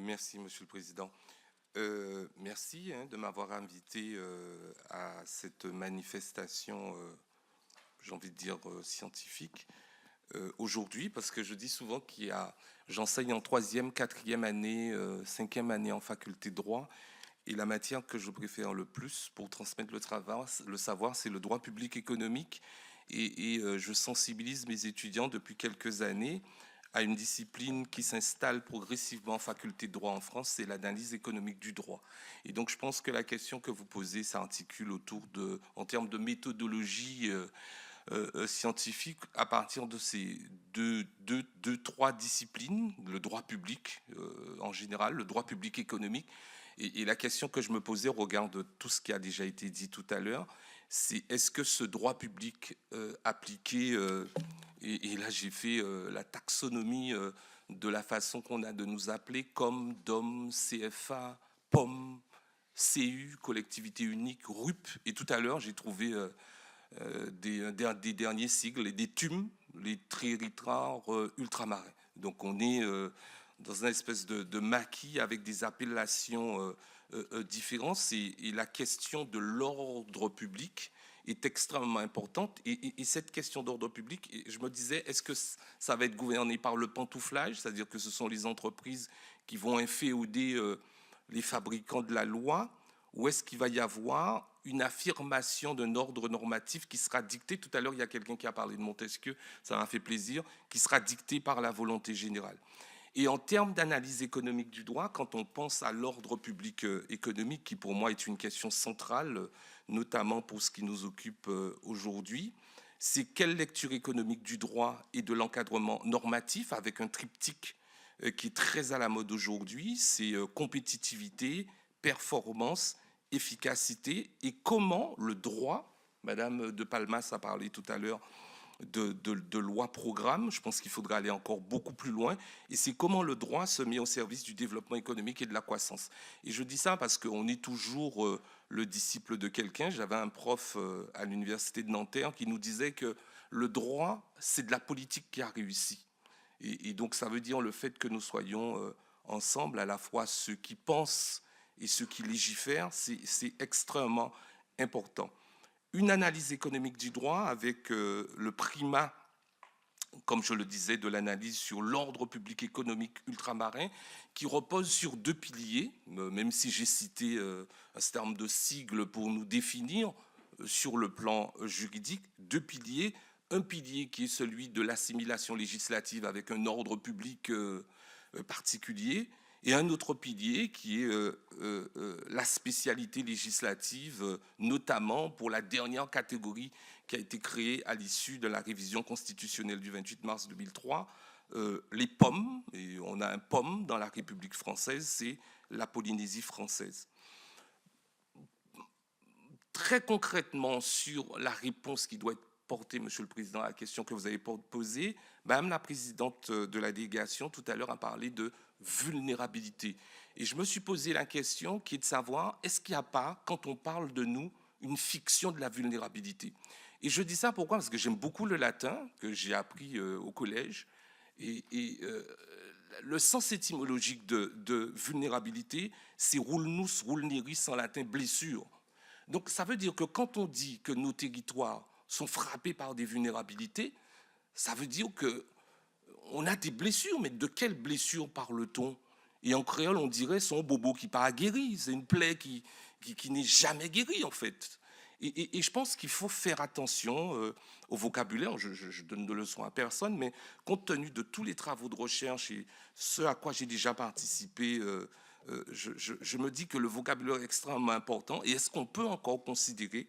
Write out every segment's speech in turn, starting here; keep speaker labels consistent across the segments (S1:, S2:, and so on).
S1: Merci, Monsieur le Président. Merci de m'avoir invité à cette manifestation, j'ai envie de dire, scientifique aujourd'hui, parce que je dis souvent j'enseigne en troisième, quatrième année, cinquième année en faculté de droit, et la matière que je préfère le plus pour transmettre le savoir, c'est le droit public économique, et je sensibilise mes étudiants depuis quelques années à une discipline qui s'installe progressivement en faculté de droit en France, c'est l'analyse économique du droit. Et donc je pense que la question que vous posez s'articule en termes de méthodologie scientifique, à partir de ces trois disciplines, le droit public en général, le droit public économique. Et la question que je me posais au regard de tout ce qui a déjà été dit tout à l'heure, c'est est-ce que ce droit public appliqué, et là j'ai fait la taxonomie de la façon qu'on a de nous appeler, comme, DOM, CFA, POM, CU, collectivité unique, RUP, et tout à l'heure j'ai trouvé des derniers sigles et des TUM, les territoires ultramarins. Donc on est dans une espèce de maquis avec des appellations différentes, et la question de l'ordre public est extrêmement importante. Et cette question d'ordre public, je me disais, est-ce que ça va être gouverné par le pantouflage, c'est-à-dire que ce sont les entreprises qui vont inféoder les fabricants de la loi, ou est-ce qu'il va y avoir une affirmation d'un ordre normatif qui sera dicté, tout à l'heure il y a quelqu'un qui a parlé de Montesquieu, ça m'a fait plaisir, qui sera dicté par la volonté générale. Et en termes d'analyse économique du droit, quand on pense à l'ordre public économique, qui pour moi est une question centrale, notamment pour ce qui nous occupe aujourd'hui, c'est quelle lecture économique du droit et de l'encadrement normatif, avec un triptyque qui est très à la mode aujourd'hui, c'est compétitivité, performance, efficacité, et comment le droit, Madame de Palmas a parlé tout à l'heure de loi-programme, je pense qu'il faudra aller encore beaucoup plus loin, et c'est comment le droit se met au service du développement économique et de la croissance. Et je dis ça parce qu'on est toujours le disciple de quelqu'un. J'avais un prof à l'université de Nanterre qui nous disait que le droit, c'est de la politique qui a réussi. Et donc ça veut dire le fait que nous soyons ensemble, à la fois ceux qui pensent et ceux qui légifèrent, c'est extrêmement important. Une analyse économique du droit avec le primat, comme je le disais, de l'analyse sur l'ordre public économique ultramarin, qui repose sur deux piliers, même si j'ai cité un certain nombre de sigles pour nous définir sur le plan juridique, deux piliers. Un pilier qui est celui de l'assimilation législative avec un ordre public particulier, et un autre pilier qui est la spécialité législative, notamment pour la dernière catégorie qui a été créée à l'issue de la révision constitutionnelle du 28 mars 2003, les POM. Et on a un POM dans la République française, c'est la Polynésie française. Très concrètement, sur la réponse qui doit être portée, Monsieur le Président, à la question que vous avez posée, Madame la Présidente de la délégation, tout à l'heure, a parlé de vulnérabilité. Et je me suis posé la question qui est de savoir, est-ce qu'il n'y a pas, quand on parle de nous, une fiction de la vulnérabilité? Et je dis ça pourquoi? Parce que j'aime beaucoup le latin, que j'ai appris au collège, et le sens étymologique de vulnérabilité, c'est vulnus, vulneris en latin, blessure. Donc ça veut dire que quand on dit que nos territoires sont frappés par des vulnérabilités, ça veut dire qu'on a des blessures, mais de quelles blessures parle-t-on? Et en créole, on dirait son bobo qui pas guéri, c'est une plaie qui n'est jamais guérie en fait. Et je pense qu'il faut faire attention au vocabulaire, je donne de leçons à personne, mais compte tenu de tous les travaux de recherche et ce à quoi j'ai déjà participé, je me dis que le vocabulaire est extrêmement important. Et est-ce qu'on peut encore considérer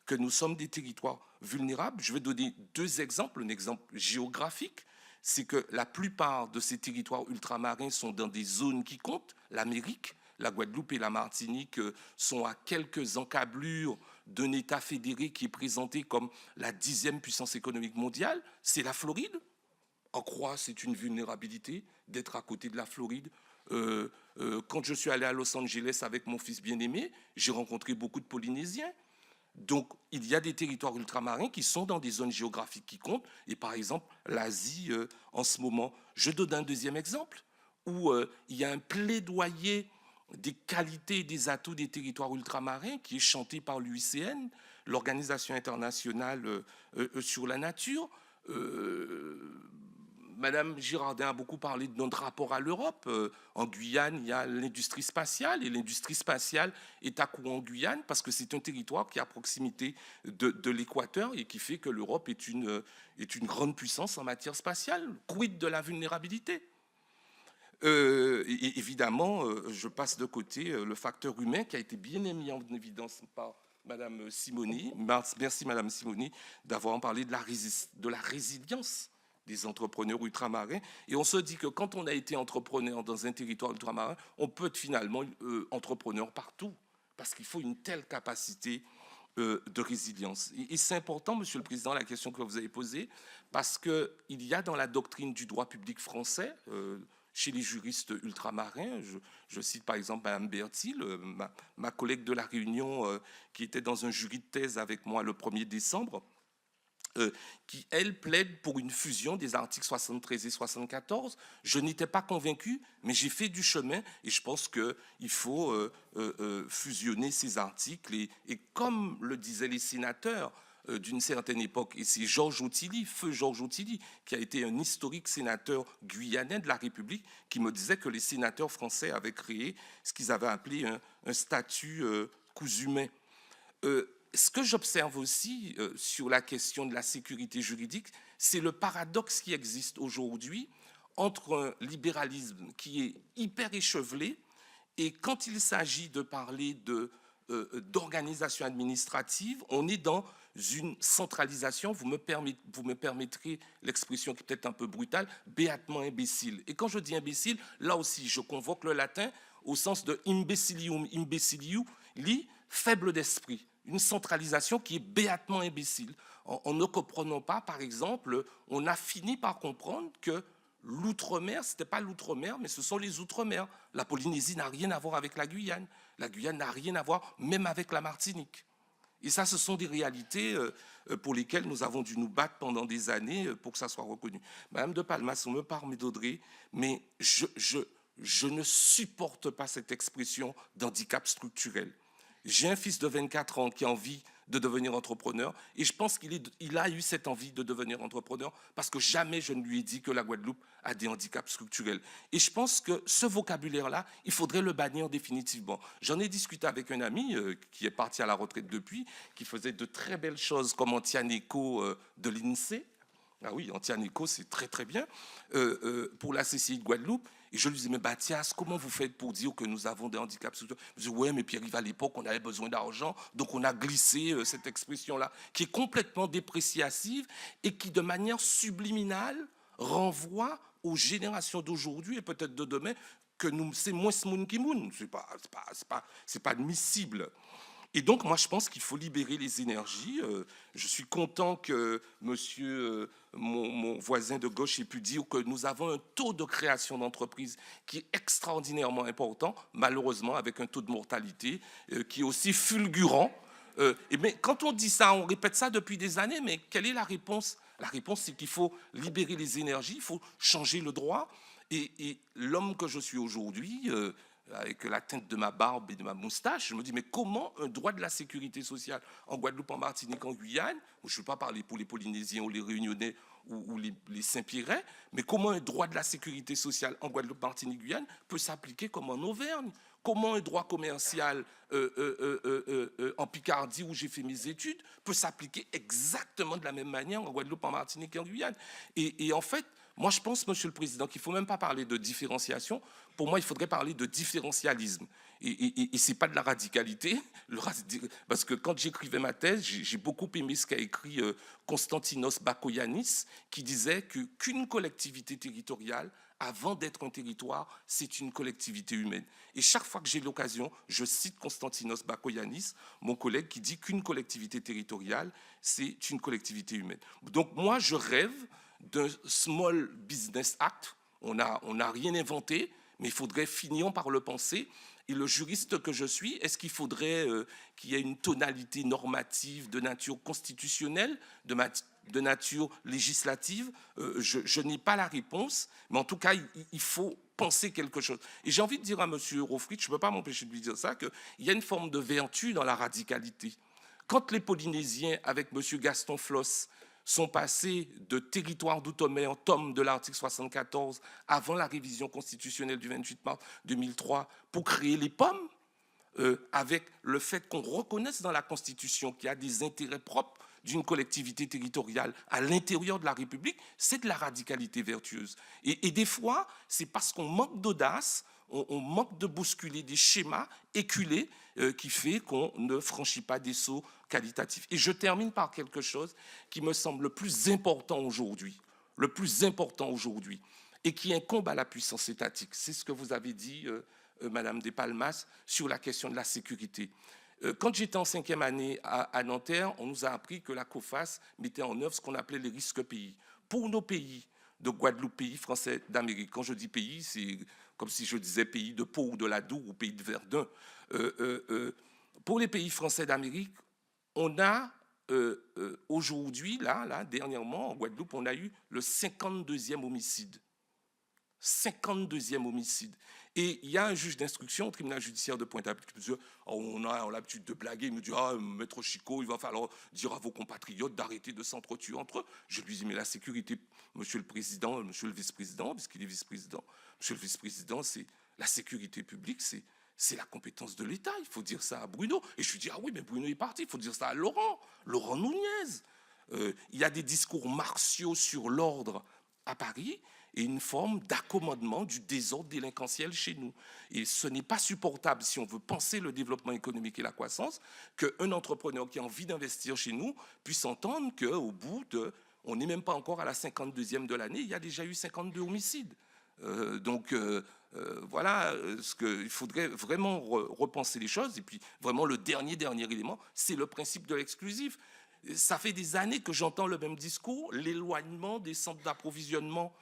S1: que nous sommes des territoires vulnérables? Je vais donner deux exemples. Un exemple géographique, c'est que la plupart de ces territoires ultramarins sont dans des zones qui comptent. L'Amérique, la Guadeloupe et la Martinique sont à quelques encablures d'un État fédéré qui est présenté comme la 10e puissance économique mondiale. C'est la Floride. En quoi c'est une vulnérabilité d'être à côté de la Floride? Quand je suis allé à Los Angeles avec mon fils bien-aimé, j'ai rencontré beaucoup de Polynésiens. Donc, il y a des territoires ultramarins qui sont dans des zones géographiques qui comptent. Et par exemple, l'Asie, en ce moment, je donne un deuxième exemple. où il y a un plaidoyer des qualités et des atouts des territoires ultramarins qui est chanté par l'UICN, l'Organisation internationale sur la nature. Madame Girardin a beaucoup parlé de notre rapport à l'Europe. En Guyane, il y a l'industrie spatiale, et l'industrie spatiale est à coup en Guyane parce que c'est un territoire qui est à proximité de l'équateur et qui fait que l'Europe est une grande puissance en matière spatiale. Quid de la vulnérabilité? Et évidemment, je passe de côté le facteur humain qui a été bien mis en évidence par Madame Simoni. Merci Madame Simoni d'avoir parlé de la résilience des entrepreneurs ultramarins. Et on se dit que quand on a été entrepreneur dans un territoire ultramarin, on peut être finalement entrepreneur partout, parce qu'il faut une telle capacité de résilience. Et c'est important, Monsieur le Président, la question que vous avez posée, parce qu'il y a dans la doctrine du droit public français, chez les juristes ultramarins, je cite par exemple Mme Bertil, ma collègue de la Réunion, qui était dans un jury de thèse avec moi le 1er décembre, qui, elle, plaide pour une fusion des articles 73 et 74. Je n'étais pas convaincu, mais j'ai fait du chemin et je pense qu'il faut fusionner ces articles. Et comme le disaient les sénateurs d'une certaine époque, et c'est Georges Outilly, feu Georges Outilly, qui a été un historique sénateur guyanais de la République, qui me disait que les sénateurs français avaient créé ce qu'ils avaient appelé un statut cousumain. Ce que j'observe aussi sur la question de la sécurité juridique, c'est le paradoxe qui existe aujourd'hui entre un libéralisme qui est hyper échevelé et quand il s'agit de parler d'organisation administrative, on est dans une centralisation, vous me permettrez l'expression qui est peut-être un peu brutale, béatement imbécile. Et quand je dis imbécile, là aussi, je convoque le latin au sens de imbecilium, imbeciliu, li, faible d'esprit. Une centralisation qui est béatement imbécile. En ne comprenant pas, par exemple, on a fini par comprendre que l'outre-mer, ce n'était pas l'outre-mer, mais ce sont les outre-mer. La Polynésie n'a rien à voir avec la Guyane. La Guyane n'a rien à voir même avec la Martinique. Et ça, ce sont des réalités pour lesquelles nous avons dû nous battre pendant des années pour que ça soit reconnu. Madame de Palmas, on me parle d'Audrey, mais je ne supporte pas cette expression d'handicap structurel. J'ai un fils de 24 ans qui a envie de devenir entrepreneur et je pense qu'il a eu cette envie de devenir entrepreneur parce que jamais je ne lui ai dit que la Guadeloupe a des handicaps structurels. Et je pense que ce vocabulaire-là, il faudrait le bannir définitivement. J'en ai discuté avec un ami qui est parti à la retraite depuis, qui faisait de très belles choses comme Antianeco de l'INSEE. Ah oui, Antianeco, c'est très très bien, pour la CCI de Guadeloupe. Et je lui disais, mais Mathias, comment vous faites pour dire que nous avons des handicaps structurels? Je dis, ouais, mais Pierre-Yves, à l'époque, on avait besoin d'argent, donc on a glissé cette expression-là, qui est complètement dépréciative et qui, de manière subliminale, renvoie aux générations d'aujourd'hui et peut-être de demain que c'est moins smoun qui moun. C'est pas admissible. Et donc, moi, je pense qu'il faut libérer les énergies. Je suis content que monsieur, mon voisin de gauche, ait pu dire que nous avons un taux de création d'entreprises qui est extraordinairement important, malheureusement, avec un taux de mortalité qui est aussi fulgurant. Mais quand on dit ça, on répète ça depuis des années, mais quelle est la réponse? La réponse, c'est qu'il faut libérer les énergies, il faut changer le droit. Et l'homme que je suis aujourd'hui, avec la teinte de ma barbe et de ma moustache, je me dis, mais comment un droit de la sécurité sociale en Guadeloupe, en Martinique, en Guyane, je ne veux pas parler pour les Polynésiens ou les Réunionnais ou les Saint-Pierrais, mais comment un droit de la sécurité sociale en Guadeloupe, Martinique, Guyane peut s'appliquer comme en Auvergne? Comment un droit commercial en Picardie, où j'ai fait mes études, peut s'appliquer exactement de la même manière en Guadeloupe, en Martinique et en Guyane? Et en fait, moi, je pense, Monsieur le Président, qu'il ne faut même pas parler de différenciation. Pour moi, il faudrait parler de différentialisme. Et ce n'est pas de la radicalité, parce que quand j'écrivais ma thèse, j'ai beaucoup aimé ce qu'a écrit Konstantinos Bakoyannis, qui disait qu'une collectivité territoriale, avant d'être un territoire, c'est une collectivité humaine. Et chaque fois que j'ai l'occasion, je cite Konstantinos Bakoyannis, mon collègue, qui dit qu'une collectivité territoriale, c'est une collectivité humaine. Donc moi, je rêve d'un Small Business Act. On n'a rien inventé, mais il faudrait finir par le penser. Et le juriste que je suis, est-ce qu'il faudrait qu'il y ait une tonalité normative de nature constitutionnelle, de nature législative, je n'ai pas la réponse, mais en tout cas, il faut penser quelque chose. Et j'ai envie de dire à M. Eurofried, je ne peux pas m'empêcher de lui dire ça, qu'il y a une forme de vertu dans la radicalité. Quand les Polynésiens, avec M. Gaston Floss, sont passés de territoire d'outre-mer, tome de l'article 74, avant la révision constitutionnelle du 28 mars 2003, pour créer les pommes, avec le fait qu'on reconnaisse dans la Constitution qu'il y a des intérêts propres d'une collectivité territoriale à l'intérieur de la République, c'est de la radicalité vertueuse. Et des fois, c'est parce qu'on manque d'audace, on manque de bousculer des schémas éculés qui fait qu'on ne franchit pas des sauts qualitatifs. Et je termine par quelque chose qui me semble le plus important aujourd'hui, et qui incombe à la puissance étatique. C'est ce que vous avez dit, Madame Despalmas, sur la question de la sécurité. Quand j'étais en 5e année à Nanterre, on nous a appris que la COFAS mettait en œuvre ce qu'on appelait les risques pays. Pour nos pays de Guadeloupe, pays français d'Amérique, quand je dis pays, c'est comme si je disais pays de Pau ou de l'Adour ou pays de Verdun. Pour les pays français d'Amérique, on a aujourd'hui, là, dernièrement, en Guadeloupe, on a eu le 52e homicide. 52e homicide. Et il y a un juge d'instruction au tribunal judiciaire de Pointe-à-Pitre qui me dit on a l'habitude de blaguer. Il me dit maître Chico, il va falloir dire à vos compatriotes d'arrêter de s'entretuer entre eux. Je lui dis mais la sécurité, monsieur le président, monsieur le vice-président, puisqu'il est vice-président, monsieur le vice-président, c'est la sécurité publique, c'est la compétence de l'État. Il faut dire ça à Bruno. Et je lui dis oui, mais Bruno est parti. Il faut dire ça à Laurent Nunez. Il y a des discours martiaux sur l'ordre à Paris et une forme d'accommodement du désordre délinquentiel chez nous. Et ce n'est pas supportable, si on veut penser le développement économique et la croissance, qu'un entrepreneur qui a envie d'investir chez nous puisse entendre qu'au bout de... On n'est même pas encore à la 52e de l'année, il y a déjà eu 52 homicides. Voilà, il faudrait vraiment repenser les choses. Et puis, vraiment, le dernier élément, c'est le principe de l'exclusif. Ça fait des années que j'entends le même discours, l'éloignement des centres d'approvisionnement.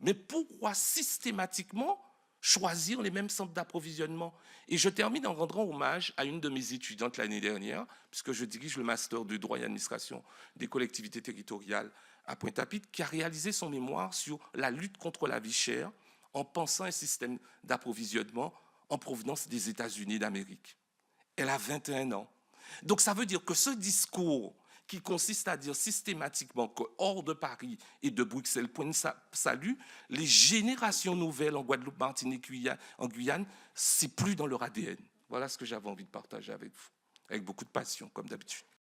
S1: Mais pourquoi systématiquement choisir les mêmes centres d'approvisionnement? Et je termine en rendant hommage à une de mes étudiantes l'année dernière, puisque je dirige le master de droit et administration des collectivités territoriales à Pointe-à-Pitre, qui a réalisé son mémoire sur la lutte contre la vie chère en pensant un système d'approvisionnement en provenance des États-Unis d'Amérique. Elle a 21 ans. Donc ça veut dire que ce discours qui consiste à dire systématiquement que hors de Paris et de Bruxelles, point de salut, les générations nouvelles en Guadeloupe, Martinique, en Guyane, c'est plus dans leur ADN. Voilà ce que j'avais envie de partager avec vous, avec beaucoup de passion, comme d'habitude.